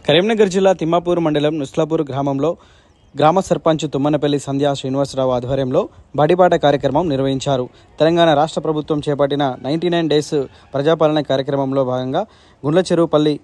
కరీంనగర్ జిల్లా తిమ్మాపూర్ మండలం నుస్లాపూర్ గ్రామంలో గ్రామ సర్పంచ్ తుమ్మనపల్లి సంధ్యా శ్రీనివాసరావు ఆధ్వర్యంలో బడిబాట కార్యక్రమం నిర్వహించారు. తెలంగాణ రాష్ట్ర ప్రభుత్వం చేపట్టిన 99 డేస్ ప్రజాపాలన కార్యక్రమంలో భాగంగా గుండ్లచెరువుపల్లి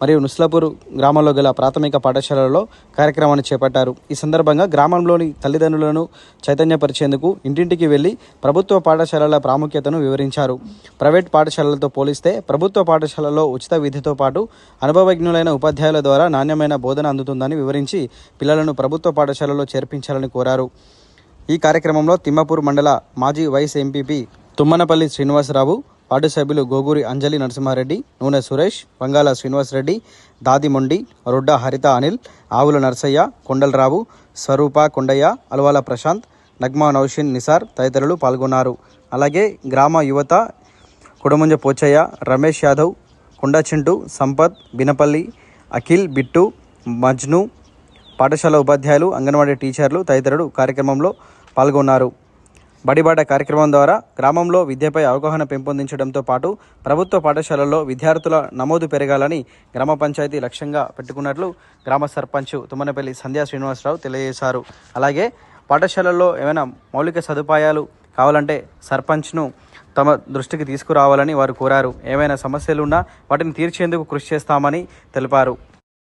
మరియు నుస్లాపూర్ గ్రామంలో గల ప్రాథమిక పాఠశాలలో కార్యక్రమాన్ని చేపట్టారు. ఈ సందర్భంగా గ్రామంలోని తల్లిదండ్రులను చైతన్యపరిచేందుకు ఇంటింటికి వెళ్లి ప్రభుత్వ పాఠశాలల ప్రాముఖ్యతను వివరించారు. ప్రైవేట్ పాఠశాలలతో పోలిస్తే ప్రభుత్వ పాఠశాలలో ఉచిత విద్యతో పాటు అనుభవజ్ఞులైన ఉపాధ్యాయుల ద్వారా నాణ్యమైన బోధన అందుతుందని వివరించి పిల్లలను ప్రభుత్వ పాఠశాలలో చేర్పించాలని కోరారు. ఈ కార్యక్రమంలో తిమ్మాపూర్ మండల మాజీ vice MPP Thummanapalli Srinivasarao, ward సభ్యులు గోగూరి అంజలి నరసింహారెడ్డి, నూనె సురేష్, వంగాల శ్రీనివాసరెడ్డి, దాదిమొండి, రొడ్డ హరిత అనిల్, ఆవుల నర్సయ్య, కొండలరావు, స్వరూప కొండయ్య, అల్వాల ప్రశాంత్, నగ్మా నౌషిన్ నిసార్ తదితరులు పాల్గొన్నారు. అలాగే గ్రామ యువత కుడముంజ పోచయ్య, రమేష్ యాదవ్, కొండచింటు, సంపత్, బినపల్లి, అఖిల్, బిట్టు, మజ్ను, పాఠశాల ఉపాధ్యాయులు, అంగన్వాడీ టీచర్లు తదితరులు కార్యక్రమంలో పాల్గొన్నారు. బడిబాట కార్యక్రమం ద్వారా గ్రామంలో విద్యపై అవగాహన పెంపొందించడంతో పాటు ప్రభుత్వ పాఠశాలల్లో విద్యార్థుల నమోదు పెరగాలని గ్రామ పంచాయతీ లక్ష్యంగా పెట్టుకున్నట్లు గ్రామ సర్పంచ్ తుమ్మనపల్లి సంధ్యా శ్రీనివాసరావు తెలియజేశారు. అలాగే పాఠశాలల్లో ఏమైనా మౌలిక సదుపాయాలు కావాలంటే సర్పంచ్ను తమ దృష్టికి తీసుకురావాలని వారు కోరారు. ఏమైనా సమస్యలున్నా వాటిని తీర్చేందుకు కృషి చేస్తామని తెలిపారు.